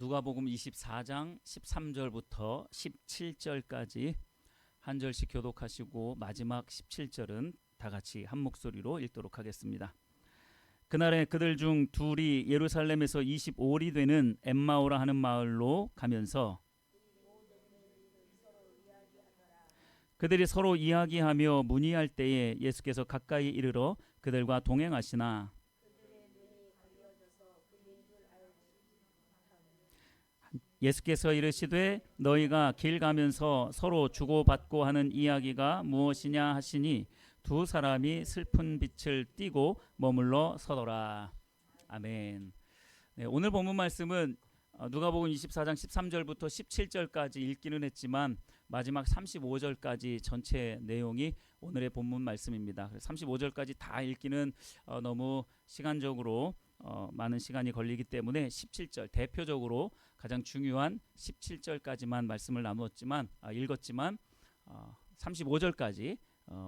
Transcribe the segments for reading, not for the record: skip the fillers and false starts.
누가복음 24장 13절부터 17절까지 한 절씩 교독하시고 마지막 17절은 다 같이 한 목소리로 읽도록 하겠습니다. 그날에 그들 중 둘이 예루살렘에서 25里되는 엠마오라 하는 마을로 가면서 그들이 서로 이야기하며 문의할 때에 예수께서 가까이 이르러 그들과 동행하시나 예수께서 이르시되 너희가 길 가면서 서로 주고받고 하는 이야기가 무엇이냐 하시니 두 사람이 슬픈 빛을 띠고 머물러 서더라. 아멘. 네, 오늘 본문 말씀은 누가복음 24장 13절부터 17절까지 읽기는 했지만 마지막 35절까지 전체 내용이 오늘의 본문 말씀입니다. 35절까지 다 읽기는 너무 시간적으로 많은 시간이 걸리기 때문에 17절 대표적으로 가장 중요한 17절까지만 말씀을 읽었지만 35절까지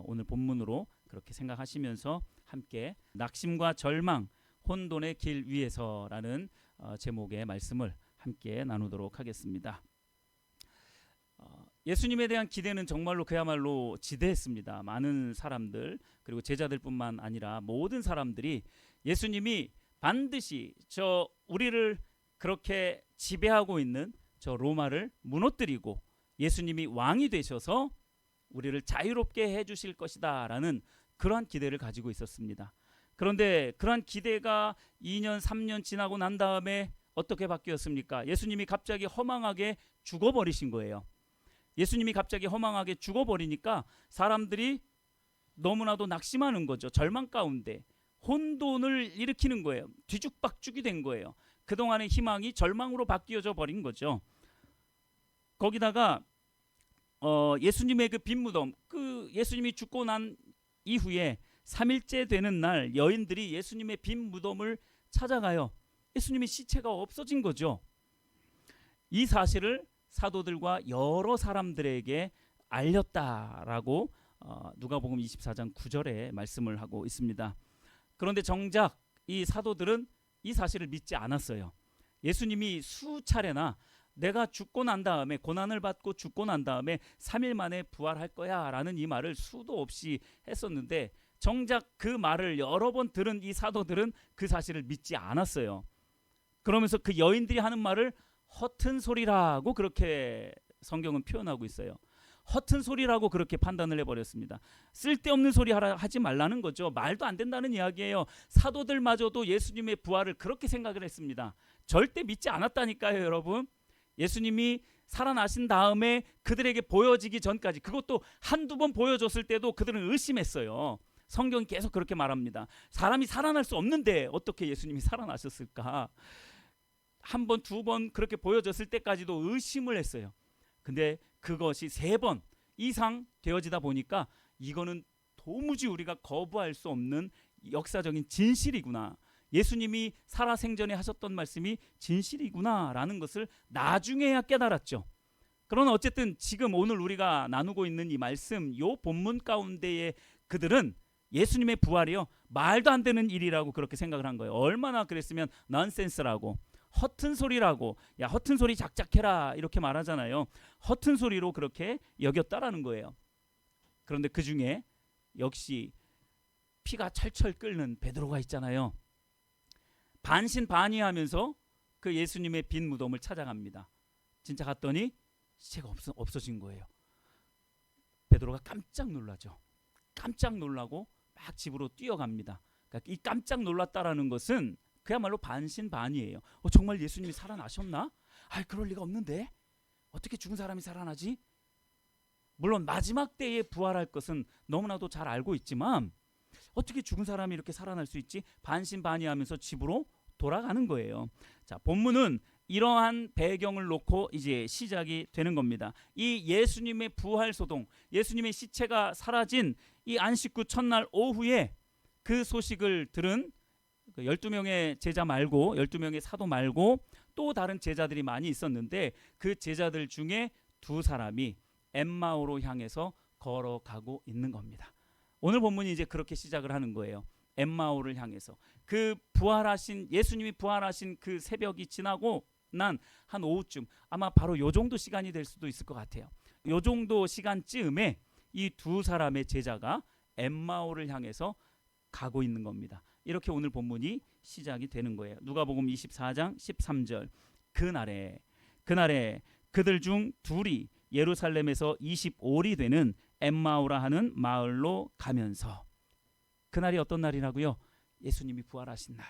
오늘 본문으로 그렇게 생각하시면서 함께 낙심과 절망 혼돈의 길 위에서라는 제목의 말씀을 함께 나누도록 하겠습니다. 예수님에 대한 기대는 정말로 그야말로 지대했습니다. 많은 사람들 그리고 제자들뿐만 아니라 모든 사람들이 예수님이 반드시 우리를 그렇게 지배하고 있는 저 로마를 무너뜨리고 예수님이 왕이 되셔서 우리를 자유롭게 해주실 것이다 라는 그러한 기대를 가지고 있었습니다. 그런데 그러한 기대가 2년 3년 지나고 난 다음에 어떻게 바뀌었습니까? 예수님이 갑자기 허망하게 죽어버리신 거예요. 예수님이 갑자기 허망하게 죽어버리니까 사람들이 너무나도 낙심하는 거죠. 절망 가운데 혼돈을 일으키는 거예요. 뒤죽박죽이 된 거예요. 그동안의 희망이 절망으로 바뀌어져 버린 거죠. 거기다가 예수님의 그 빈 무덤, 예수님이 죽고 난 이후에 3일째 되는 날 여인들이 예수님의 빈 무덤을 찾아가요. 예수님의 시체가 없어진 거죠. 이 사실을 사도들과 여러 사람들에게 알렸다라고 누가복음 24장 9절에 말씀을 하고 있습니다. 그런데 정작 이 사도들은 이 사실을 믿지 않았어요. 예수님이 수차례나 내가 죽고 난 다음에 고난을 받고 죽고 난 다음에 3일 만에 부활할 거야 라는 이 말을 수도 없이 했었는데 정작 그 말을 여러 번 들은 이 사도들은 그 사실을 믿지 않았어요. 그러면서 그 여인들이 하는 말을 허튼 소리라고 그렇게 성경은 표현하고 있어요. 허튼 소리라고 그렇게 판단을 해버렸습니다. 쓸데없는 소리 하지 말라는 거죠. 말도 안 된다는 이야기예요. 사도들마저도 예수님의 부활을 그렇게 생각을 했습니다. 절대 믿지 않았다니까요, 여러분. 예수님이 살아나신 다음에 그들에게 보여지기 전까지, 그것도 한두 번 보여줬을 때도 그들은 의심했어요. 성경이 계속 그렇게 말합니다. 사람이 살아날 수 없는데 어떻게 예수님이 살아나셨을까? 한 번, 두 번 그렇게 보여줬을 때까지도 의심을 했어요. 근데 그것이 3번 이상 되어지다 보니까 이거는 도무지 우리가 거부할 수 없는 역사적인 진실이구나. 예수님이 살아생전에 하셨던 말씀이 진실이구나 라는 것을 나중에야 깨달았죠. 그러나 어쨌든 지금 오늘 우리가 나누고 있는 이 말씀, 요 본문 가운데에 그들은 예수님의 부활이요 말도 안 되는 일이라고 그렇게 생각을 한 거예요. 얼마나 그랬으면 넌센스라고, 허튼 소리라고, 야 허튼 소리 작작해라 이렇게 말하잖아요. 허튼 소리로 그렇게 여겼다라는 거예요. 그런데 그 중에 역시 피가 철철 끓는 베드로가 있잖아요. 반신반의하면서 그 예수님의 빈 무덤을 찾아갑니다. 진짜 갔더니 시체가 없어진 거예요. 베드로가 깜짝 놀라죠. 깜짝 놀라고 막 집으로 뛰어갑니다. 그러니까 이 깜짝 놀랐다라는 것은 그야말로 반신반의예요. 정말 예수님이 살아나셨나? 그럴 리가 없는데 어떻게 죽은 사람이 살아나지? 물론 마지막 때에 부활할 것은 너무나도 잘 알고 있지만 어떻게 죽은 사람이 이렇게 살아날 수 있지? 반신반의하면서 집으로 돌아가는 거예요. 자, 본문은 이러한 배경을 놓고 이제 시작이 되는 겁니다. 이 예수님의 부활 소동, 예수님의 시체가 사라진 이 안식구 첫날 오후에 그 소식을 들은 12명의 제자 말고 12명의 사도 말고 또 다른 제자들이 많이 있었는데 그 제자들 중에 2사람이 엠마오로 향해서 걸어가고 있는 겁니다. 오늘 본문이 이제 그렇게 시작을 하는 거예요. 엠마오를 향해서 그 부활하신 예수님이 부활하신 그 새벽이 지나고 난 한 오후쯤, 아마 바로 요 정도 시간이 될 수도 있을 것 같아요. 요 정도 시간쯤에 이 두 사람의 제자가 엠마오를 향해서 가고 있는 겁니다. 이렇게 오늘 본문이 시작이 되는 거예요. 누가복음 24장 13절. 그날에 그들 중 둘이 예루살렘에서 25리 되는 엠마오라 하는 마을로 가면서. 그날이 어떤 날이라고요? 예수님이 부활하신 날.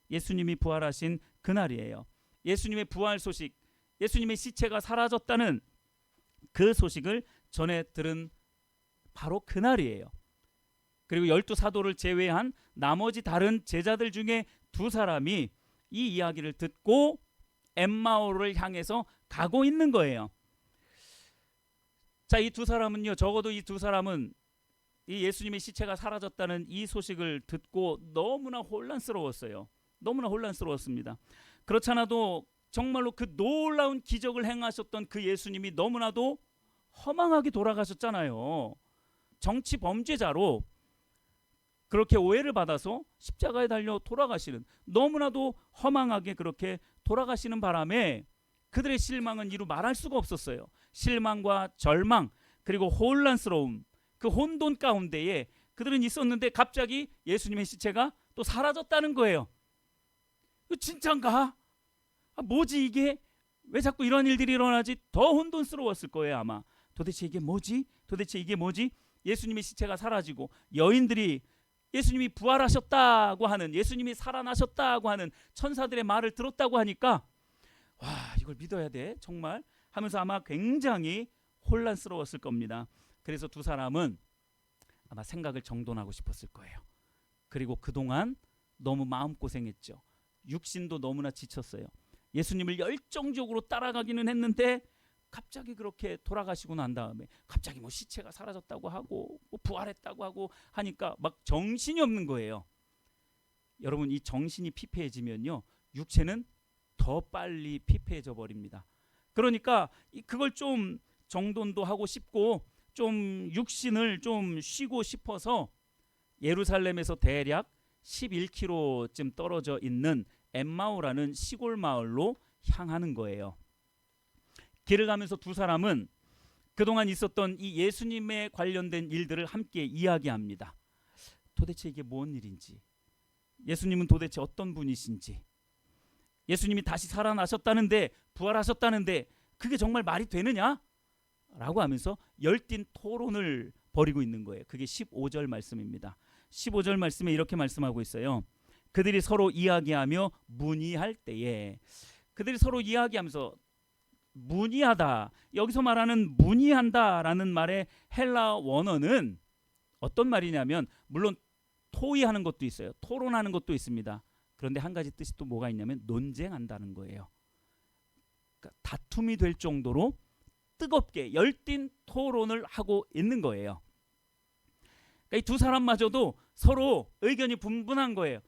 예수님이 부활하신 그날이에요. 예수님의 부활 소식, 예수님의 시체가 사라졌다는 그 소식을 전해 들은 바로 그날이에요. 그리고 12사도를 제외한 나머지 다른 제자들 중에 두 사람이 이 이야기를 듣고 엠마오를 향해서 가고 있는 거예요. 자, 이 두 사람은요, 적어도 이 두 사람은 이 예수님의 시체가 사라졌다는 이 소식을 듣고 너무나 혼란스러웠어요. 너무나 혼란스러웠습니다. 그렇지 않아도 정말로 그 놀라운 기적을 행하셨던 그 예수님이 너무나도 허망하게 돌아가셨잖아요. 정치 범죄자로 그렇게 오해를 받아서 십자가에 달려 돌아가시는, 너무나도 허망하게 그렇게 돌아가시는 바람에 그들의 실망은 이루 말할 수가 없었어요. 실망과 절망, 그리고 혼란스러움, 그 혼돈 가운데에 그들은 있었는데 갑자기 예수님의 시체가 또 사라졌다는 거예요. 진짠가? 뭐지 이게? 왜 자꾸 이런 일들이 일어나지? 더 혼돈스러웠을 거예요 아마. 도대체 이게 뭐지? 도대체 이게 뭐지? 예수님의 시체가 사라지고 여인들이 예수님이 부활하셨다고 하는, 예수님이 살아나셨다고 하는 천사들의 말을 들었다고 하니까 와, 이걸 믿어야 돼 정말 하면서 아마 굉장히 혼란스러웠을 겁니다. 그래서 두 사람은 아마 생각을 정돈하고 싶었을 거예요. 그리고 그동안 너무 마음고생했죠. 육신도 너무나 지쳤어요. 예수님을 열정적으로 따라가기는 했는데 갑자기 그렇게 돌아가시고 난 다음에 갑자기 뭐 시체가 사라졌다고 하고 뭐 부활했다고 하고 하니까 막 정신이 없는 거예요. 여러분, 이 정신이 피폐해지면요, 육체는 더 빨리 피폐해져 버립니다. 그러니까 그걸 좀 정돈도 하고 싶고 좀 육신을 좀 쉬고 싶어서 예루살렘에서 대략 11km쯤 떨어져 있는 엠마오라는 시골 마을로 향하는 거예요. 길을 가면서 두 사람은 그동안 있었던 이 예수님에 관련된 일들을 함께 이야기합니다. 도대체 이게 뭔 일인지, 예수님은 도대체 어떤 분이신지, 예수님이 다시 살아나셨다는데, 부활하셨다는데 그게 정말 말이 되느냐? 라고 하면서 열띤 토론을 벌이고 있는 거예요. 그게 15절 말씀입니다. 15절 말씀에 이렇게 말씀하고 있어요. 그들이 서로 이야기하며 문의할 때에, 그들이 서로 이야기하면서 문의하다, 여기서 말하는 문의한다라는 말의 헬라 원어는 어떤 말이냐면, 물론 토의하는 것도 있어요. 토론하는 것도 있습니다. 그런데 한 가지 뜻이 또 뭐가 있냐면 논쟁한다는 거예요. 그러니까 다툼이 될 정도로 뜨겁게 열띤 토론을 하고 있는 거예요. 그러니까 이 두 사람마저도 서로 의견이 분분한 거예요.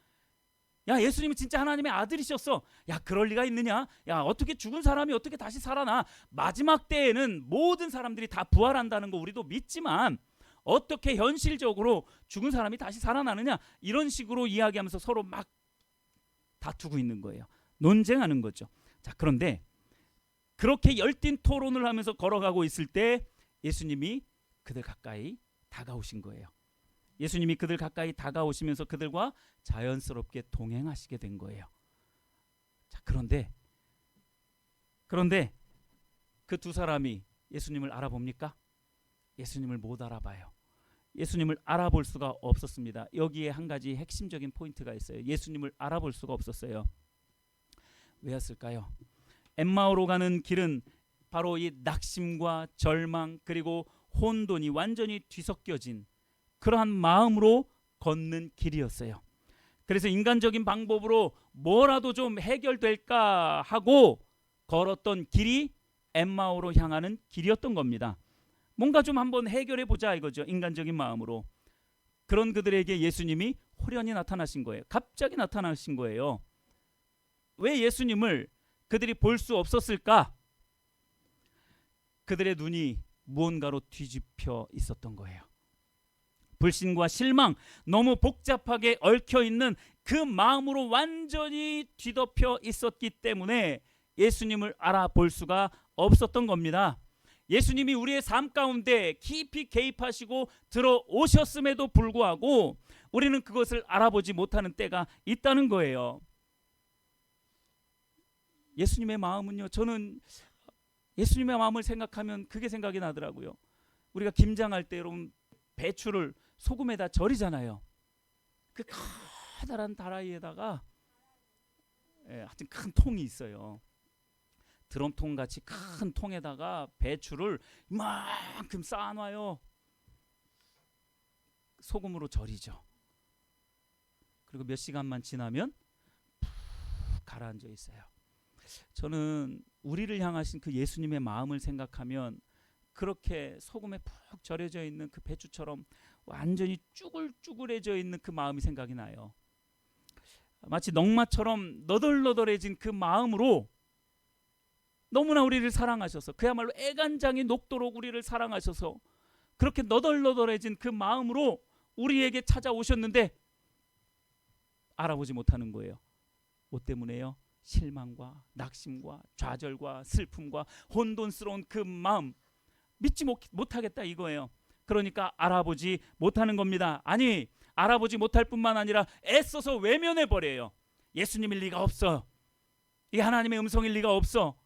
야, 예수님이 진짜 하나님의 아들이셨어. 야, 그럴 리가 있느냐? 야, 어떻게 죽은 사람이 어떻게 다시 살아나? 마지막 때에는 모든 사람들이 다 부활한다는 거 우리도 믿지만 어떻게 현실적으로 죽은 사람이 다시 살아나느냐? 이런 식으로 이야기하면서 서로 막 다투고 있는 거예요. 논쟁하는 거죠. 자, 그런데 그렇게 열띤 토론을 하면서 걸어가고 있을 때 예수님이 그들 가까이 다가오신 거예요. 예수님이 그들 가까이 다가오시면서 그들과 자연스럽게 동행하시게 된 거예요. 자, 그런데 그 두 사람이 예수님을 알아봅니까? 예수님을 못 알아봐요. 예수님을 알아볼 수가 없었습니다. 여기에 한 가지 핵심적인 포인트가 있어요. 예수님을 알아볼 수가 없었어요. 왜였을까요? 엠마오로 가는 길은 바로 이 낙심과 절망 그리고 혼돈이 완전히 뒤섞여진 그러한 마음으로 걷는 길이었어요. 그래서 인간적인 방법으로 뭐라도 좀 해결될까 하고 걸었던 길이 엠마오로 향하는 길이었던 겁니다. 뭔가 좀 한번 해결해 보자 이거죠. 인간적인 마음으로. 그런 그들에게 예수님이 호련히 나타나신 거예요. 갑자기 나타나신 거예요. 왜 예수님을 그들이 볼 수 없었을까? 그들의 눈이 무언가로 뒤집혀 있었던 거예요. 불신과 실망, 너무 복잡하게 얽혀있는 그 마음으로 완전히 뒤덮여 있었기 때문에 예수님을 알아볼 수가 없었던 겁니다. 예수님이 우리의 삶 가운데 깊이 개입하시고 들어오셨음에도 불구하고 우리는 그것을 알아보지 못하는 때가 있다는 거예요. 예수님의 마음은요, 저는 예수님의 마음을 생각하면 그게 생각이 나더라고요. 우리가 김장할 때 여러분 배추를 소금에다 절이잖아요. 그 커다란 다라이에다가 하여튼 큰 통이 있어요. 드럼통 같이 큰 통에다가 배추를 이만큼 쌓아놔요. 소금으로 절이죠. 그리고 몇 시간만 지나면 푹 가라앉아 있어요. 저는 우리를 향하신 그 예수님의 마음을 생각하면 그렇게 소금에 푹 절여져 있는 그 배추처럼 완전히 쭈글쭈글해져 있는 그 마음이 생각이 나요. 마치 넝마처럼 너덜너덜해진 그 마음으로 너무나 우리를 사랑하셔서, 그야말로 애간장이 녹도록 우리를 사랑하셔서 그렇게 너덜너덜해진 그 마음으로 우리에게 찾아오셨는데 알아보지 못하는 거예요. 뭐 때문에요? 실망과 낙심과 좌절과 슬픔과 혼돈스러운 그 마음, 믿지 못하겠다 이거예요. 그러니까 알아보지 못하는 겁니다. 아니, 알아보지 못할 뿐만 아니라 애써서 외면해버려요. 예수님일 리가 없어. 이게 하나님의 음성일 리가 없어.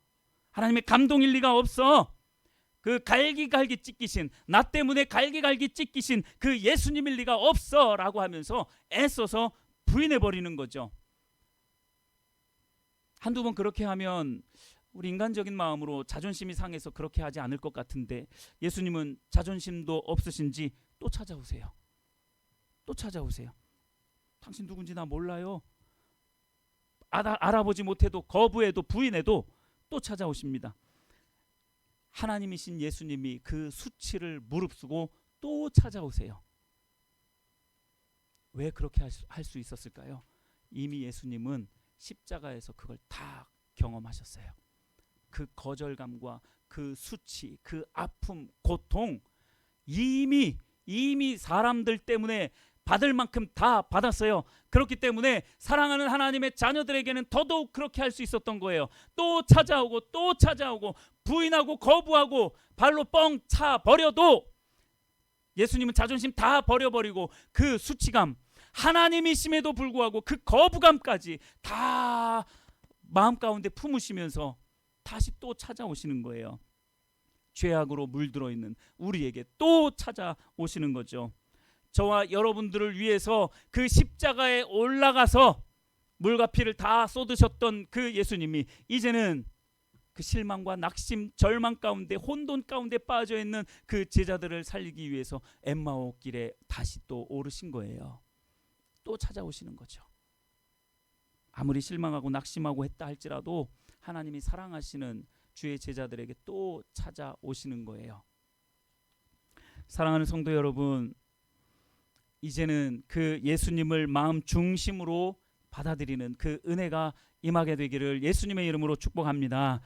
하나님의 감동일 리가 없어. 그 갈기갈기 찢기신, 나 때문에 갈기갈기 찢기신 그 예수님일 리가 없어 라고 하면서 애써서 부인해버리는 거죠. 한두 번 그렇게 하면 우리 인간적인 마음으로 자존심이 상해서 그렇게 하지 않을 것 같은데, 예수님은 자존심도 없으신지 또 찾아오세요. 또 찾아오세요. 당신 누군지 나 몰라요. 알아보지 못해도, 거부해도, 부인해도 또 찾아오십니다. 하나님이신 예수님이 그 수치를 무릅쓰고 또 찾아오세요. 왜 그렇게 할 수 있었을까요? 이미 예수님은 십자가에서 그걸 다 경험하셨어요. 그 거절감과 그 수치, 그 아픔, 고통 이미 사람들 때문에 받을 만큼 다 받았어요. 그렇기 때문에 사랑하는 하나님의 자녀들에게는 더더욱 그렇게 할 수 있었던 거예요. 또 찾아오고 또 찾아오고 부인하고 거부하고 발로 뻥 차 버려도 예수님은 자존심 다 버려버리고 그 수치감, 하나님이심에도 불구하고 그 거부감까지 다 마음 가운데 품으시면서 다시 또 찾아오시는 거예요. 죄악으로 물들어 있는 우리에게 또 찾아오시는 거죠. 저와 여러분들을 위해서 그 십자가에 올라가서 물과 피를 다 쏟으셨던 그 예수님이 이제는 그 실망과 낙심, 절망 가운데, 혼돈 가운데 빠져 있는 그 제자들을 살리기 위해서 엠마오 길에 다시 또 오르신 거예요. 또 찾아오시는 거죠. 아무리 실망하고 낙심하고 했다 할지라도 하나님이 사랑하시는 주의 제자들에게 또 찾아오시는 거예요. 사랑하는 성도 여러분, 이제는 그 예수님을 마음 중심으로 받아들이는 그 은혜가 임하게 되기를 예수님의 이름으로 축복합니다.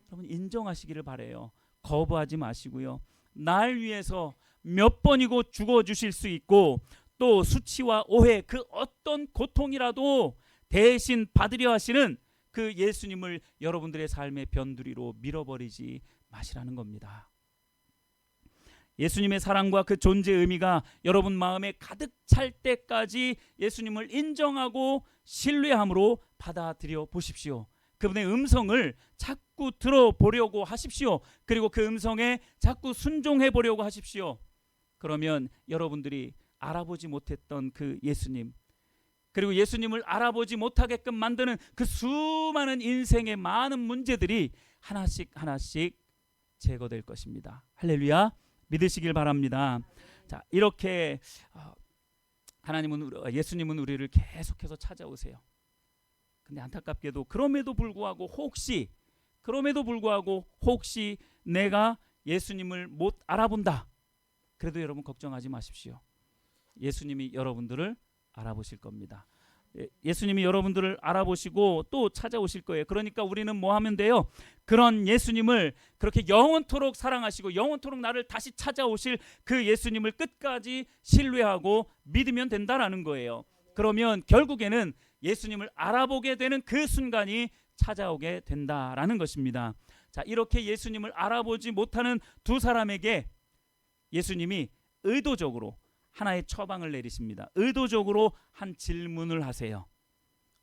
여러분 인정하시기를 바라요. 거부하지 마시고요. 날 위해서 몇 번이고 죽어주실 수 있고 또 수치와 오해, 그 어떤 고통이라도 대신 받으려 하시는 그 예수님을 여러분들의 삶의 변두리로 밀어버리지 마시라는 겁니다. 예수님의 사랑과 그 존재 의미가 여러분 마음에 가득 찰 때까지 예수님을 인정하고 신뢰함으로 받아들여 보십시오. 그분의 음성을 자꾸 들어보려고 하십시오. 그리고 그 음성에 자꾸 순종해 보려고 하십시오. 그러면 여러분들이 알아보지 못했던 그 예수님, 그리고 예수님을 알아보지 못하게끔 만드는 그 수많은 인생의 많은 문제들이 하나씩 하나씩 제거될 것입니다. 할렐루야. 믿으시길 바랍니다. 자, 이렇게 예수님은 우리를 계속해서 찾아오세요. 근데 안타깝게도 그럼에도 불구하고 혹시 내가 예수님을 못 알아본다. 그래도 여러분 걱정하지 마십시오. 예수님이 여러분들을 알아보실 겁니다. 예수님이 여러분들을 알아보시고 또 찾아오실 거예요. 그러니까 우리는 뭐 하면 돼요? 그런 예수님을, 그렇게 영원토록 사랑하시고 영원토록 나를 다시 찾아오실 그 예수님을 끝까지 신뢰하고 믿으면 된다라는 거예요. 그러면 결국에는 예수님을 알아보게 되는 그 순간이 찾아오게 된다라는 것입니다. 자, 이렇게 예수님을 알아보지 못하는 두 사람에게 예수님이 의도적으로 하나의 처방을 내리십니다. 의도적으로 한 질문을 하세요.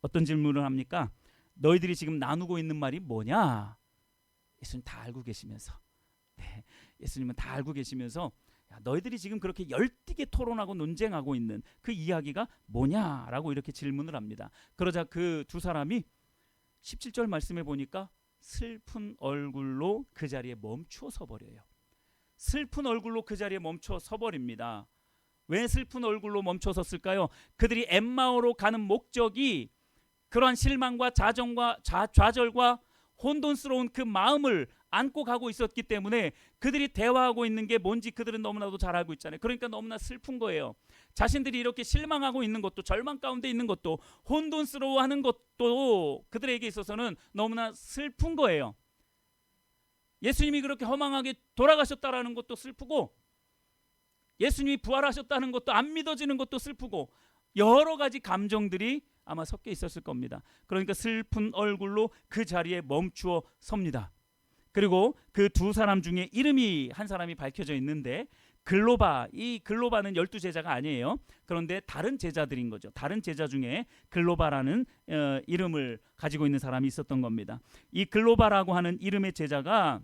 어떤 질문을 합니까? 너희들이 지금 나누고 있는 말이 뭐냐? 예수님 다 알고 계시면서, 네, 예수님은 다 알고 계시면서 야, 너희들이 지금 그렇게 열띠게 토론하고 논쟁하고 있는 그 이야기가 뭐냐라고 이렇게 질문을 합니다. 그러자 그 두 사람이 17절 말씀에 보니까 슬픈 얼굴로 그 자리에 멈추어 서버려요. 슬픈 얼굴로 그 자리에 멈춰 서버립니다. 왜 슬픈 얼굴로 멈춰 섰을까요? 그들이 엠마오로 가는 목적이 그러한 실망과 좌절과 혼돈스러운 그 마음을 안고 가고 있었기 때문에 그들이 대화하고 있는 게 뭔지 그들은 너무나도 잘 알고 있잖아요. 그러니까 너무나 슬픈 거예요. 자신들이 이렇게 실망하고 있는 것도, 절망 가운데 있는 것도, 혼돈스러워하는 것도 그들에게 있어서는 너무나 슬픈 거예요. 예수님이 그렇게 허망하게 돌아가셨다라는 것도 슬프고, 예수님이 부활하셨다는 것도 안 믿어지는 것도 슬프고, 여러 가지 감정들이 아마 섞여 있었을 겁니다. 그러니까 슬픈 얼굴로 그 자리에 멈추어 섭니다. 그리고 그 두 사람 중에 이름이 한 사람이 밝혀져 있는데, 글로바, 이 글로바는 12제자가 아니에요. 그런데 다른 제자들인 거죠. 다른 제자 중에 글로바라는 이름을 가지고 있는 사람이 있었던 겁니다. 이 글로바라고 하는 이름의 제자가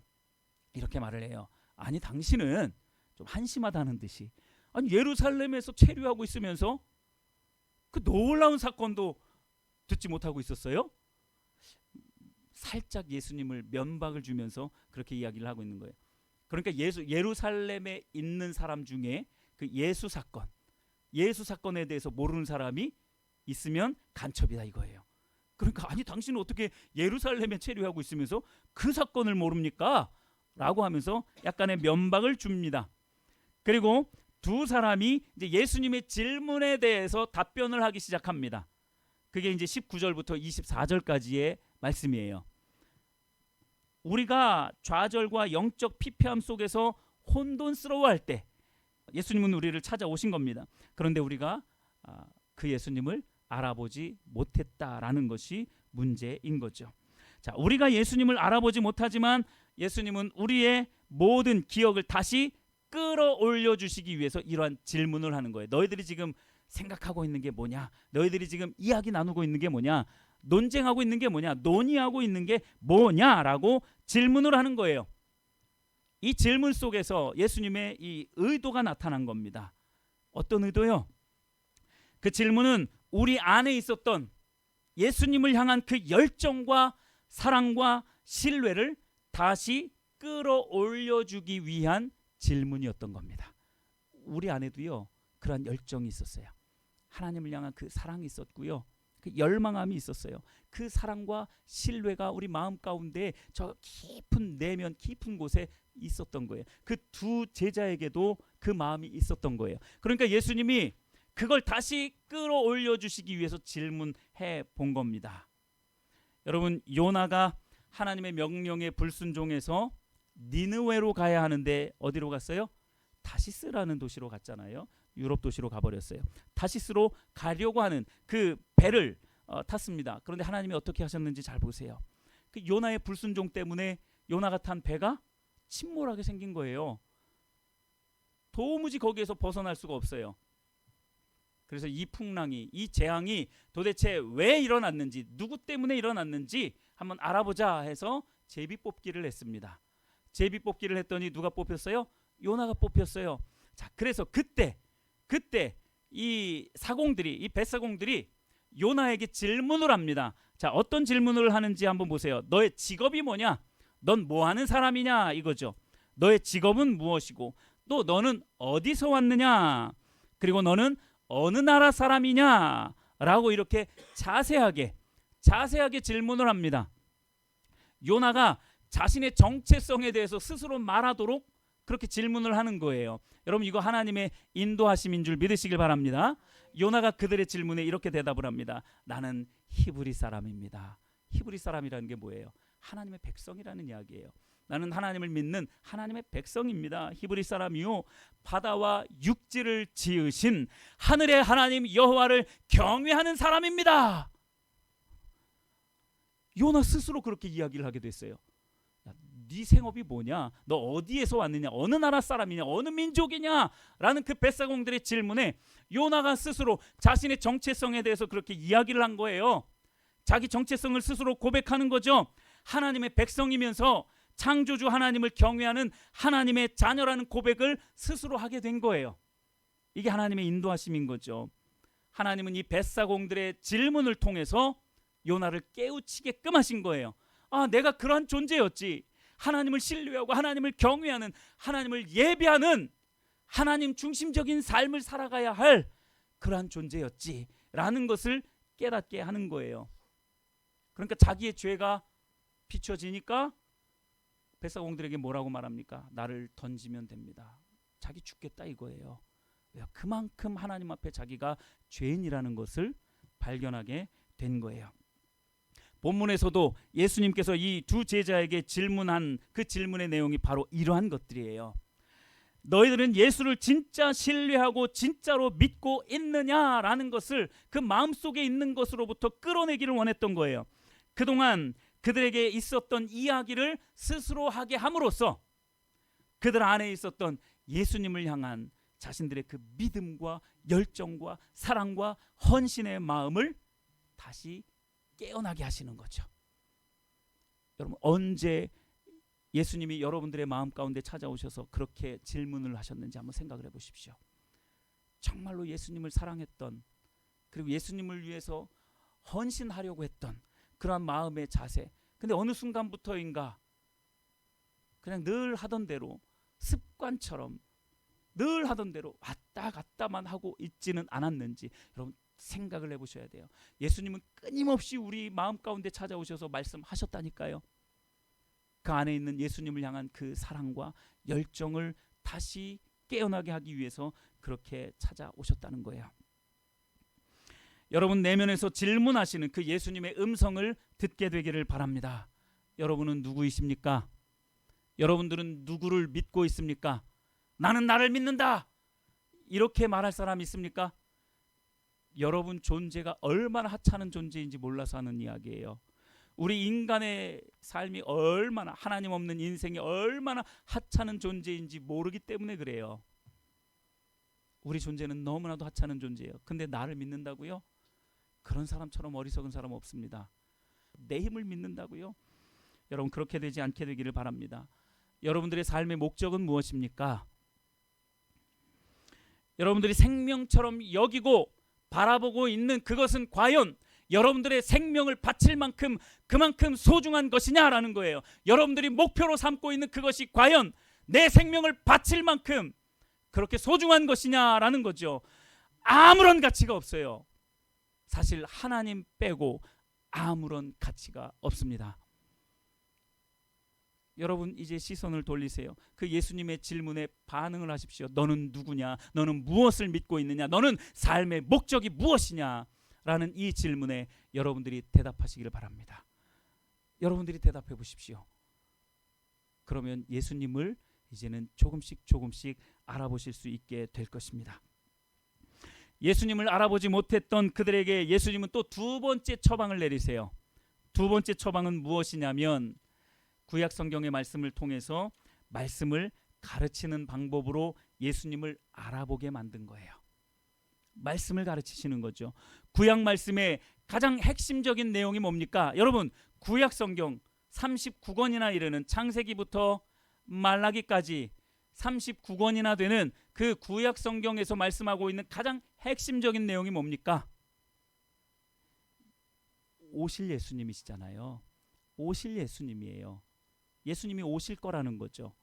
이렇게 말을 해요. 아니, 당신은 좀 한심하다는 듯이, 아니 예루살렘에서 체류하고 있으면서 그 놀라운 사건도 듣지 못하고 있었어요? 살짝 예수님을 면박을 주면서 그렇게 이야기를 하고 있는 거예요. 그러니까 예루살렘에 있는 사람 중에 그 예수 사건에 대해서 모르는 사람이 있으면 간첩이다 이거예요. 그러니까 아니 당신은 어떻게 예루살렘에 체류하고 있으면서 그 사건을 모릅니까? 라고 하면서 약간의 면박을 줍니다. 그리고 두 사람이 이제 예수님의 질문에 대해서 답변을 하기 시작합니다. 그게 이제 19절부터 24절까지의 말씀이에요. 우리가 좌절과 영적 피폐함 속에서 혼돈스러워할 때 예수님은 우리를 찾아오신 겁니다. 그런데 우리가 그 예수님을 알아보지 못했다라는 것이 문제인 거죠. 자, 우리가 예수님을 알아보지 못하지만 예수님은 우리의 모든 기억을 다시 끌어올려 주시기 위해서 이러한 질문을 하는 거예요. 너희들이 지금 생각하고 있는 게 뭐냐? 너희들이 지금 이야기 나누고 있는 게 뭐냐? 논쟁하고 있는 게 뭐냐? 논의하고 있는 게 뭐냐라고 질문을 하는 거예요. 이 질문 속에서 예수님의 이 의도가 나타난 겁니다. 어떤 의도요? 그 질문은 우리 안에 있었던 예수님을 향한 그 열정과 사랑과 신뢰를 다시 끌어올려주기 위한 질문이었던 겁니다. 우리 안에도요 그런 열정이 있었어요. 하나님을 향한 그 사랑이 있었고요, 그 열망함이 있었어요. 그 사랑과 신뢰가 우리 마음 가운데 저 깊은 내면 깊은 곳에 있었던 거예요. 그 두 제자에게도 그 마음이 있었던 거예요. 그러니까 예수님이 그걸 다시 끌어올려 주시기 위해서 질문해 본 겁니다. 여러분, 요나가 하나님의 명령에 불순종해서 니느웨로 가야 하는데 어디로 갔어요? 다시스라는 도시로 갔잖아요. 유럽 도시로 가버렸어요. 다시스로 가려고 하는 그 배를 탔습니다. 그런데 하나님이 어떻게 하셨는지 잘 보세요. 그 요나의 불순종 때문에 요나가 탄 배가 침몰하게 생긴 거예요. 도무지 거기에서 벗어날 수가 없어요. 그래서 이 풍랑이, 이 재앙이 도대체 왜 일어났는지, 누구 때문에 일어났는지 한번 알아보자 해서 제비뽑기를 했습니다. 제비뽑기를 했더니 누가 뽑혔어요? 요나가 뽑혔어요. 자, 그래서 그때 이 사공들이, 이 뱃사공들이 요나에게 질문을 합니다. 자, 어떤 질문을 하는지 한번 보세요. 너의 직업이 뭐냐? 넌 뭐 하는 사람이냐? 이거죠. 너의 직업은 무엇이고, 또 너는 어디서 왔느냐? 그리고 너는 어느 나라 사람이냐? 라고 이렇게 자세하게 질문을 합니다. 요나가 자신의 정체성에 대해서 스스로 말하도록 그렇게 질문을 하는 거예요. 여러분, 이거 하나님의 인도하심인 줄 믿으시길 바랍니다. 요나가 그들의 질문에 이렇게 대답을 합니다. 나는 히브리 사람입니다. 히브리 사람이라는 게 뭐예요? 하나님의 백성이라는 이야기예요. 나는 하나님을 믿는 하나님의 백성입니다. 히브리 사람이요, 바다와 육지를 지으신 하늘의 하나님 여호와를 경외하는 사람입니다. 요나 스스로 그렇게 이야기를 하게 됐어요. 야, 네 생업이 뭐냐? 너 어디에서 왔느냐? 어느 나라 사람이냐? 어느 민족이냐? 라는 그 벳사공들의 질문에 요나가 스스로 자신의 정체성에 대해서 그렇게 이야기를 한 거예요. 자기 정체성을 스스로 고백하는 거죠. 하나님의 백성이면서 창조주 하나님을 경외하는 하나님의 자녀라는 고백을 스스로 하게 된 거예요. 이게 하나님의 인도하심인 거죠. 하나님은 이 벳사공들의 질문을 통해서 요나를 깨우치게끔 하신 거예요. 아, 내가 그러한 존재였지. 하나님을 신뢰하고 하나님을 경외하는, 하나님을 예배하는, 하나님 중심적인 삶을 살아가야 할 그러한 존재였지 라는 것을 깨닫게 하는 거예요. 그러니까 자기의 죄가 비춰지니까 벳사공들에게 뭐라고 말합니까? 나를 던지면 됩니다. 자기 죽겠다 이거예요. 그만큼 하나님 앞에 자기가 죄인이라는 것을 발견하게 된 거예요. 본문에서도 예수님께서 이 두 제자에게 질문한 그 질문의 내용이 바로 이러한 것들이에요. 너희들은 예수를 진짜 신뢰하고 진짜로 믿고 있느냐라는 것을 그 마음속에 있는 것으로부터 끌어내기를 원했던 거예요. 그동안 그들에게 있었던 이야기를 스스로 하게 함으로써 그들 안에 있었던 예수님을 향한 자신들의 그 믿음과 열정과 사랑과 헌신의 마음을 다시 깨어나게 하시는 거죠. 여러분, 언제 예수님이 여러분들의 마음 가운데 찾아오셔서 그렇게 질문을 하셨는지 한번 생각을 해보십시오. 정말로 예수님을 사랑했던, 그리고 예수님을 위해서 헌신하려고 했던 그러한 마음의 자세. 근데 어느 순간부터인가 그냥 늘 하던 대로, 습관처럼 늘 하던 대로 왔다 갔다만 하고 있지는 않았는지 여러분 생각을 해보셔야 돼요. 예수님은 끊임없이 우리 마음 가운데 찾아오셔서 말씀하셨다니까요. 그 안에 있는 예수님을 향한 그 사랑과 열정을 다시 깨어나게 하기 위해서 그렇게 찾아오셨다는 거예요. 여러분 내면에서 질문하시는 그 예수님의 음성을 듣게 되기를 바랍니다. 여러분은 누구이십니까? 여러분들은 누구를 믿고 있습니까? 나는 나를 믿는다 이렇게 말할 사람 있습니까? 여러분 존재가 얼마나 하찮은 존재인지 몰라서 하는 이야기예요. 우리 인간의 삶이 얼마나, 하나님 없는 인생이 얼마나 하찮은 존재인지 모르기 때문에 그래요. 우리 존재는 너무나도 하찮은 존재예요. 근데 나를 믿는다고요? 그런 사람처럼 어리석은 사람 없습니다. 내 힘을 믿는다고요? 여러분 그렇게 되지 않게 되기를 바랍니다. 여러분들의 삶의 목적은 무엇입니까? 여러분들이 생명처럼 여기고 바라보고 있는 그것은 과연 여러분들의 생명을 바칠 만큼 그만큼 소중한 것이냐라는 거예요. 여러분들이 목표로 삼고 있는 그것이 과연 내 생명을 바칠 만큼 그렇게 소중한 것이냐라는 거죠. 아무런 가치가 없어요. 사실 하나님 빼고 아무런 가치가 없습니다. 여러분 이제 시선을 돌리세요. 그 예수님의 질문에 반응을 하십시오. 너는 누구냐? 너는 무엇을 믿고 있느냐? 너는 삶의 목적이 무엇이냐? 라는 이 질문에 여러분들이 대답하시기를 바랍니다. 여러분들이 대답해 보십시오. 그러면 예수님을 이제는 조금씩 알아보실 수 있게 될 것입니다. 예수님을 알아보지 못했던 그들에게 예수님은 또 두 번째 처방을 내리세요. 두 번째 처방은 무엇이냐면 구약 성경의 말씀을 통해서 말씀을 가르치는 방법으로 예수님을 알아보게 만든 거예요. 말씀을 가르치시는 거죠. 구약 말씀의 가장 핵심적인 내용이 뭡니까? 여러분 구약 성경 39권이나 이르는 창세기부터 말라기까지 39권이나 되는 그 구약 성경에서 말씀하고 있는 가장 핵심적인 내용이 뭡니까? 오실 예수님이시잖아요. 오실 예수님이에요. 예수님이 오실 거라는 거죠.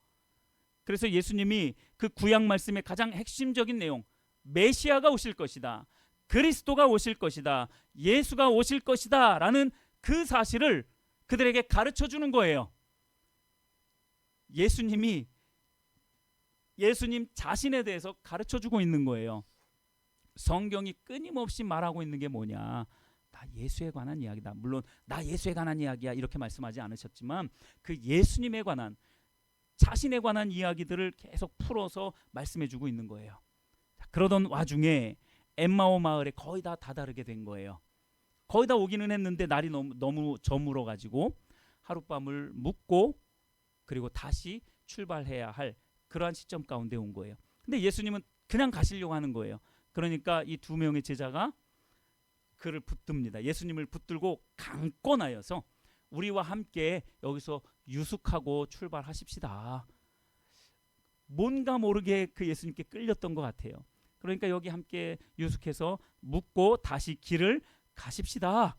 그래서 예수님이 그 구약 말씀의 가장 핵심적인 내용, 메시아가 오실 것이다, 그리스도가 오실 것이다, 예수가 오실 것이다 라는 그 사실을 그들에게 가르쳐 주는 거예요. 예수님이 예수님 자신에 대해서 가르쳐 주고 있는 거예요. 성경이 끊임없이 말하고 있는 게 뭐냐? 나 예수에 관한 이야기다. 물론 나 예수에 관한 이야기야 이렇게 말씀하지 않으셨지만 그 예수님에 관한, 자신에 관한 이야기들을 계속 풀어서 말씀해 주고 있는 거예요. 그러던 와중에 엠마오 마을에 거의 다 다다르게 된 거예요. 거의 다 오기는 했는데 날이 너무 저물어 가지고 하룻밤을 묵고 그리고 다시 출발해야 할 그러한 시점 가운데 온 거예요. 근데 예수님은 그냥 가시려고 하는 거예요. 그러니까 이 두 명의 제자가 그를 붙듭니다. 예수님을 붙들고 강권하여서 우리와 함께 여기서 유숙하고 출발하십시다. 뭔가 모르게 그 예수님께 끌렸던 것 같아요. 그러니까 여기 함께 유숙해서 묵고 다시 길을 가십시다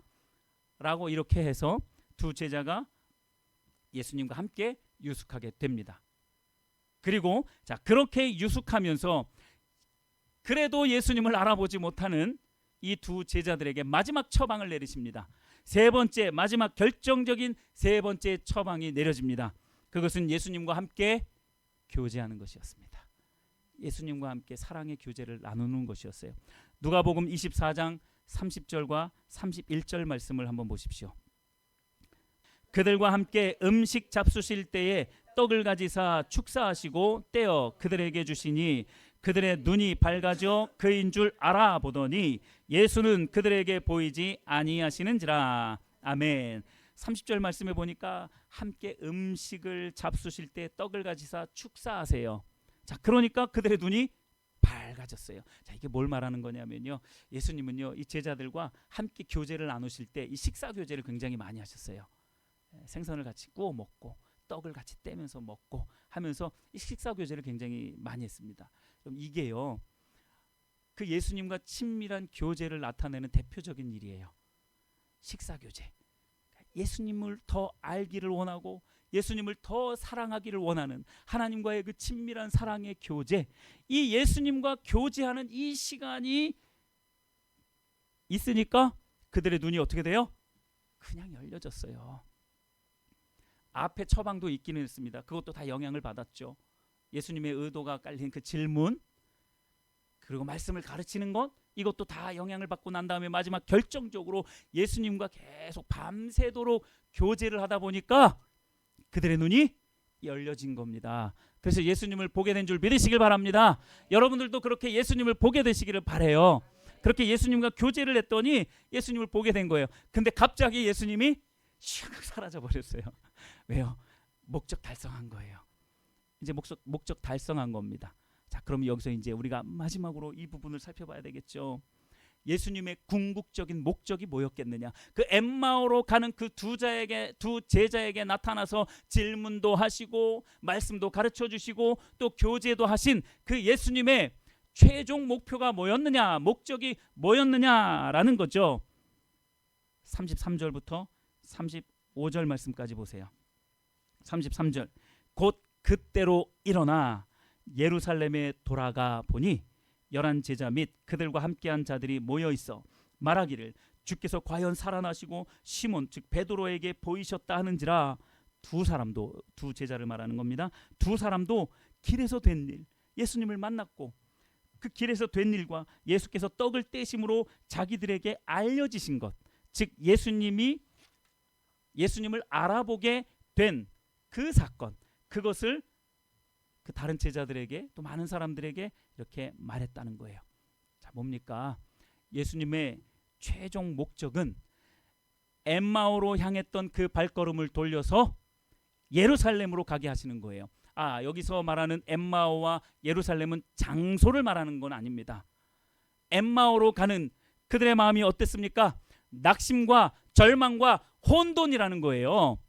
라고 이렇게 해서 두 제자가 예수님과 함께 유숙하게 됩니다. 그리고 자 그렇게 유숙하면서 그래도 예수님을 알아보지 못하는 이 두 제자들에게 마지막 처방을 내리십니다. 세 번째 마지막 결정적인 세 번째 처방이 내려집니다. 그것은 예수님과 함께 교제하는 것이었습니다. 예수님과 함께 사랑의 교제를 나누는 것이었어요. 누가복음 24장 30절과 31절 말씀을 한번 보십시오. 그들과 함께 음식 잡수실 때에 떡을 가지사 축사하시고 떼어 그들에게 주시니 그들의 눈이 밝아져 그인 줄 알아보더니 예수는 그들에게 보이지 아니하시는지라. 아멘. 30절 말씀에 보니까 함께 음식을 잡수실 때 떡을 가지사 축사하세요. 자, 그러니까 그들의 눈이 밝아졌어요. 자, 이게 뭘 말하는 거냐면요. 예수님은요, 이 제자들과 함께 교제를 나누실 때 이 식사 교제를 굉장히 많이 하셨어요. 생선을 같이 구워 먹고 떡을 같이 떼면서 먹고 하면서 이 식사 교제를 굉장히 많이 했습니다. 그럼 이게요, 그 예수님과 친밀한 교제를 나타내는 대표적인 일이에요. 식사 교제. 예수님을 더 알기를 원하고 예수님을 더 사랑하기를 원하는 하나님과의 그 친밀한 사랑의 교제, 이 예수님과 교제하는 이 시간이 있으니까 그들의 눈이 어떻게 돼요? 그냥 열려졌어요. 앞에 처방도 있기는 했습니다. 그것도 다 영향을 받았죠. 예수님의 의도가 깔린 그 질문, 그리고 말씀을 가르치는 것, 이것도 다 영향을 받고 난 다음에 마지막 결정적으로 예수님과 계속 밤새도록 교제를 하다 보니까 그들의 눈이 열려진 겁니다. 그래서 예수님을 보게 된 줄 믿으시길 바랍니다. 여러분들도 그렇게 예수님을 보게 되시기를 바라요. 그렇게 예수님과 교제를 했더니 예수님을 보게 된 거예요. 근데 갑자기 예수님이 슉 사라져 버렸어요. 왜요? 목적 달성한 거예요. 이제 목적 달성한 겁니다. 자, 그럼 여기서 이제 우리가 마지막으로 이 부분을 살펴봐야 되겠죠. 예수님의 궁극적인 목적이 뭐였겠느냐? 그 엠마오로 가는 그 두 제자에게 나타나서 질문도 하시고 말씀도 가르쳐 주시고 또 교제도 하신 그 예수님의 최종 목표가 뭐였느냐? 목적이 뭐였느냐라는 거죠. 33절부터 35절 말씀까지 보세요. 33절. 곧 그때로 일어나 예루살렘에 돌아가 보니 11 제자 및 그들과 함께한 자들이 모여 있어 말하기를 주께서 과연 살아나시고 시몬 즉 베드로에게 보이셨다 하는지라. 두 제자를 말하는 겁니다. 두 사람도 길에서 된 일, 예수님을 만났고 그 길에서 된 일과 예수께서 떡을 떼심으로 자기들에게 알려지신 것, 즉 예수님을 알아보게 된 그 사건, 그것을 그 다른 제자들에게 또 많은 사람들에게 이렇게 말했다는 거예요. 자, 뭡니까? 예수님의 최종 목적은 엠마오로 향했던 그 발걸음을 돌려서 예루살렘으로 가게 하시는 거예요. 아, 여기서 말하는 엠마오와 예루살렘은 장소를 말하는 건 아닙니다. 엠마오로 가는 그들의 마음이 어땠습니까? 낙심과 절망과 혼돈이라는 거예요.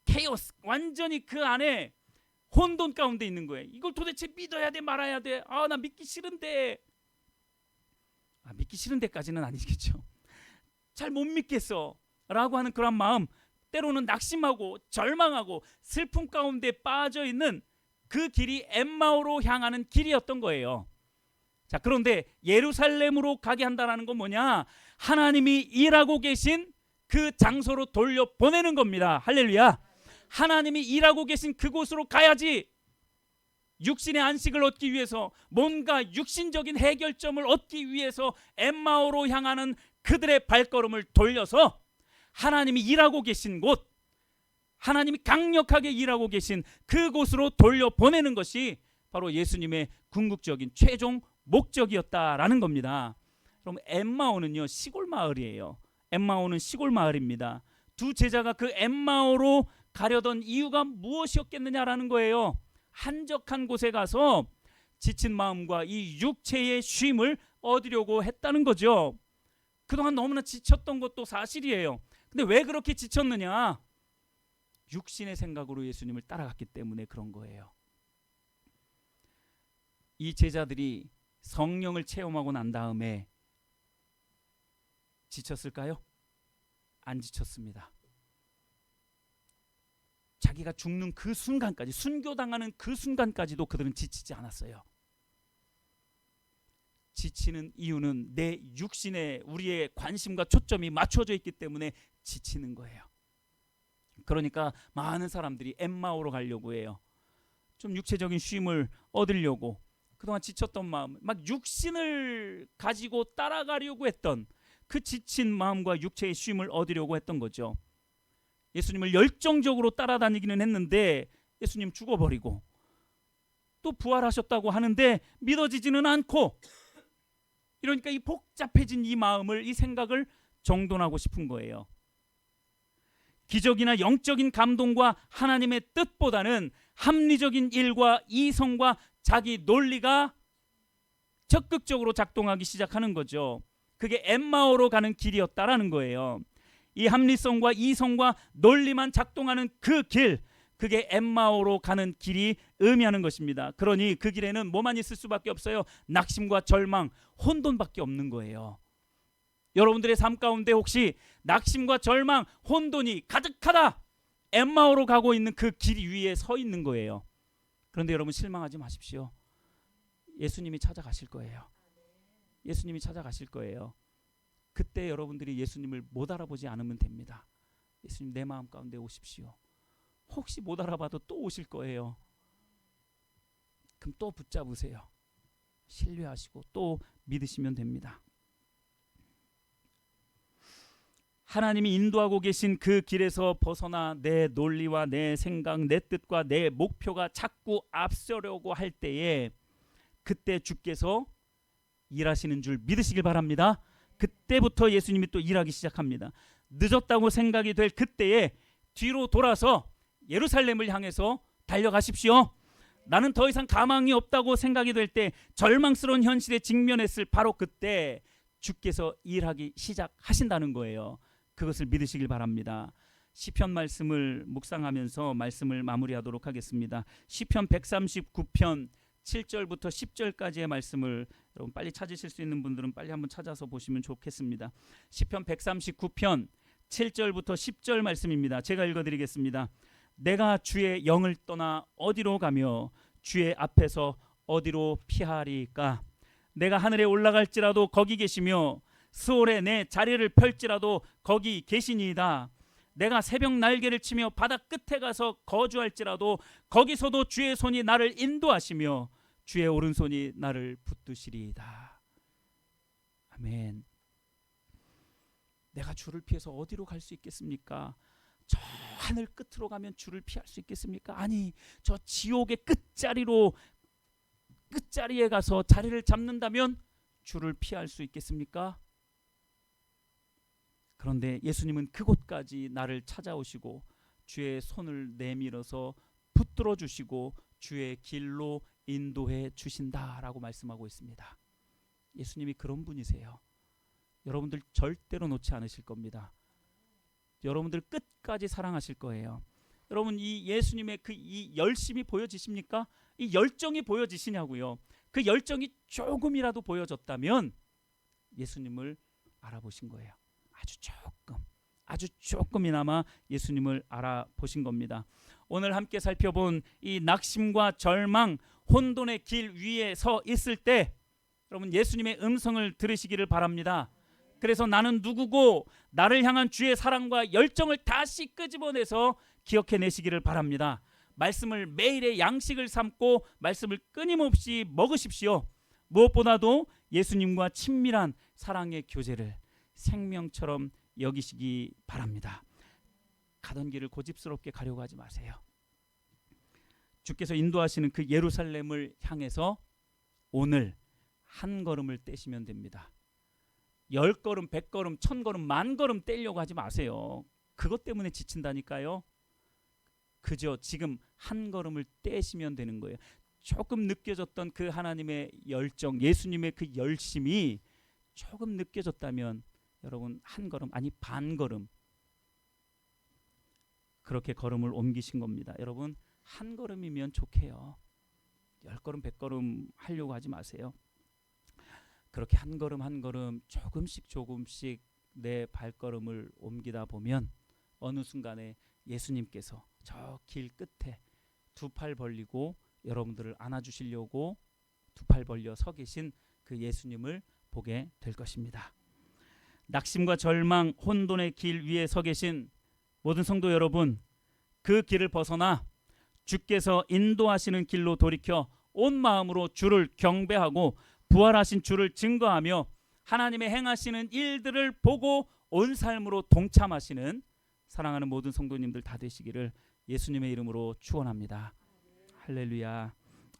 케이오스, 완전히 그 안에 혼돈 가운데 있는 거예요. 이걸 도대체 믿어야 돼 말아야 돼? 아, 나 믿기 싫은데. 믿기 싫은데까지는 아니겠죠. 잘 못 믿겠어 라고 하는 그런 마음, 때로는 낙심하고 절망하고 슬픔 가운데 빠져 있는 그 길이 엠마오로 향하는 길이었던 거예요. 자, 그런데 예루살렘으로 가게 한다는 건 뭐냐? 하나님이 일하고 계신 그 장소로 돌려보내는 겁니다. 할렐루야. 하나님이 일하고 계신 그곳으로 가야지 육신의 안식을 얻기 위해서, 뭔가 육신적인 해결점을 얻기 위해서 엠마오로 향하는 그들의 발걸음을 돌려서 하나님이 일하고 계신 곳, 하나님이 강력하게 일하고 계신 그곳으로 돌려보내는 것이 바로 예수님의 궁극적인 최종 목적이었다라는 겁니다. 그럼 엠마오는요 시골 마을이에요. 엠마오는 시골 마을입니다. 두 제자가 그 엠마오로 가려던 이유가 무엇이었겠느냐라는 거예요. 한적한 곳에 가서 지친 마음과 이 육체의 쉼을 얻으려고 했다는 거죠. 그동안 너무나 지쳤던 것도 사실이에요. 근데 왜 그렇게 지쳤느냐? 육신의 생각으로 예수님을 따라갔기 때문에 그런 거예요. 이 제자들이 성령을 체험하고 난 다음에 지쳤을까요? 안 지쳤습니다. 자기가 죽는 그 순간까지, 순교당하는 그 순간까지도 그들은 지치지 않았어요. 지치는 이유는 내 육신에 우리의 관심과 초점이 맞춰져 있기 때문에 지치는 거예요. 그러니까 많은 사람들이 엠마오로 가려고 해요. 좀 육체적인 쉼을 얻으려고 그동안 지쳤던 마음, 막 육신을 가지고 따라가려고 했던 그 지친 마음과 육체의 쉼을 얻으려고 했던 거죠. 예수님을 열정적으로 따라다니기는 했는데 예수님 죽어버리고 또 부활하셨다고 하는데 믿어지지는 않고, 이러니까 이 복잡해진 이 마음을, 이 생각을 정돈하고 싶은 거예요. 기적이나 영적인 감동과 하나님의 뜻보다는 합리적인 일과 이성과 자기 논리가 적극적으로 작동하기 시작하는 거죠. 그게 엠마오로 가는 길이었다라는 거예요. 이 합리성과 이성과 논리만 작동하는 그 길, 그게 엠마오로 가는 길이 의미하는 것입니다. 그러니 그 길에는 뭐만 있을 수밖에 없어요? 낙심과 절망, 혼돈밖에 없는 거예요. 여러분들의 삶 가운데 혹시 낙심과 절망, 혼돈이 가득하다, 엠마오로 가고 있는 그 길 위에 서 있는 거예요. 그런데 여러분 실망하지 마십시오. 예수님이 찾아가실 거예요. 예수님이 찾아가실 거예요. 그때 여러분들이 예수님을 못 알아보지 않으면 됩니다. 예수님 내 마음 가운데 오십시오. 혹시 못 알아봐도 또 오실 거예요. 그럼 또 붙잡으세요. 신뢰하시고 또 믿으시면 됩니다. 하나님이 인도하고 계신 그 길에서 벗어나 내 논리와 내 생각, 내 뜻과 내 목표가 자꾸 앞서려고 할 때에 그때 주께서 일하시는 줄 믿으시길 바랍니다. 그때부터 예수님이 또 일하기 시작합니다. 늦었다고 생각이 될 그때에 뒤로 돌아서 예루살렘을 향해서 달려가십시오. 나는 더 이상 가망이 없다고 생각이 될 때, 절망스러운 현실에 직면했을 바로 그때 주께서 일하기 시작하신다는 거예요. 그것을 믿으시길 바랍니다. 시편 말씀을 묵상하면서 말씀을 마무리하도록 하겠습니다. 시편 139편 7절부터 10절까지의 말씀을 여러분 빨리 찾으실 수 있는 분들은 빨리 한번 찾아서 보시면 좋겠습니다. 시편 139편 7절부터 10절 말씀입니다. 제가 읽어드리겠습니다. 내가 주의 영을 떠나 어디로 가며 주의 앞에서 어디로 피하리까? 내가 하늘에 올라갈지라도 거기 계시며 스올에 내 자리를 펼지라도 거기 계시니이다. 내가 새벽 날개를 치며 바다 끝에 가서 거주할지라도 거기서도 주의 손이 나를 인도하시며 주의 오른손이 나를 붙드시리이다. 아멘. 내가 주를 피해서 어디로 갈 수 있겠습니까? 저 하늘 끝으로 가면 주를 피할 수 있겠습니까? 아니, 저 지옥의 끝자리에 가서 자리를 잡는다면 주를 피할 수 있겠습니까? 그런데 예수님은 그곳까지 나를 찾아오시고 주의 손을 내밀어서 붙들어 주시고 주의 길로 인도해 주신다라고 말씀하고 있습니다. 예수님이 그런 분이세요. 여러분들 절대로 놓지 않으실 겁니다. 여러분들 끝까지 사랑하실 거예요. 여러분 이 예수님의 그 이 열심이 보여지십니까? 이 열정이 보여지시냐고요. 그 열정이 조금이라도 보여졌다면 예수님을 알아보신 거예요. 아주 조금이나마 예수님을 알아보신 겁니다. 오늘 함께 살펴본 이 낙심과 절망, 혼돈의 길 위에 서 있을 때 여러분 예수님의 음성을 들으시기를 바랍니다. 그래서 나는 누구고 나를 향한 주의 사랑과 열정을 다시 끄집어내서 기억해내시기를 바랍니다. 말씀을 매일의 양식을 삼고 말씀을 끊임없이 먹으십시오. 무엇보다도 예수님과 친밀한 사랑의 교제를 생명처럼 여기시기 바랍니다. 가던 길을 고집스럽게 가려고 하지 마세요. 주께서 인도하시는 그 예루살렘을 향해서 오늘 한 걸음을 떼시면 됩니다. 10걸음, 100걸음, 1000걸음, 10,000걸음 떼려고 하지 마세요. 그것 때문에 지친다니까요. 그저 지금 한 걸음을 떼시면 되는 거예요. 조금 느껴졌던 그 하나님의 열정, 예수님의 그 열심이 조금 느껴졌다면 여러분 한 걸음, 아니 반 걸음 그렇게 걸음을 옮기신 겁니다. 여러분 한 걸음이면 좋게요. 10걸음, 100걸음 하려고 하지 마세요. 그렇게 한 걸음 한 걸음 조금씩 내 발걸음을 옮기다 보면 어느 순간에 예수님께서 저 길 끝에 두 팔 벌리고 여러분들을 안아주시려고 두 팔 벌려 서 계신 그 예수님을 보게 될 것입니다. 낙심과 절망, 혼돈의 길 위에 서 계신 모든 성도 여러분, 그 길을 벗어나 주께서 인도하시는 길로 돌이켜 온 마음으로 주를 경배하고 부활하신 주를 증거하며 하나님의 행하시는 일들을 보고 온 삶으로 동참하시는 사랑하는 모든 성도님들 다 되시기를 예수님의 이름으로 축원합니다. 할렐루야.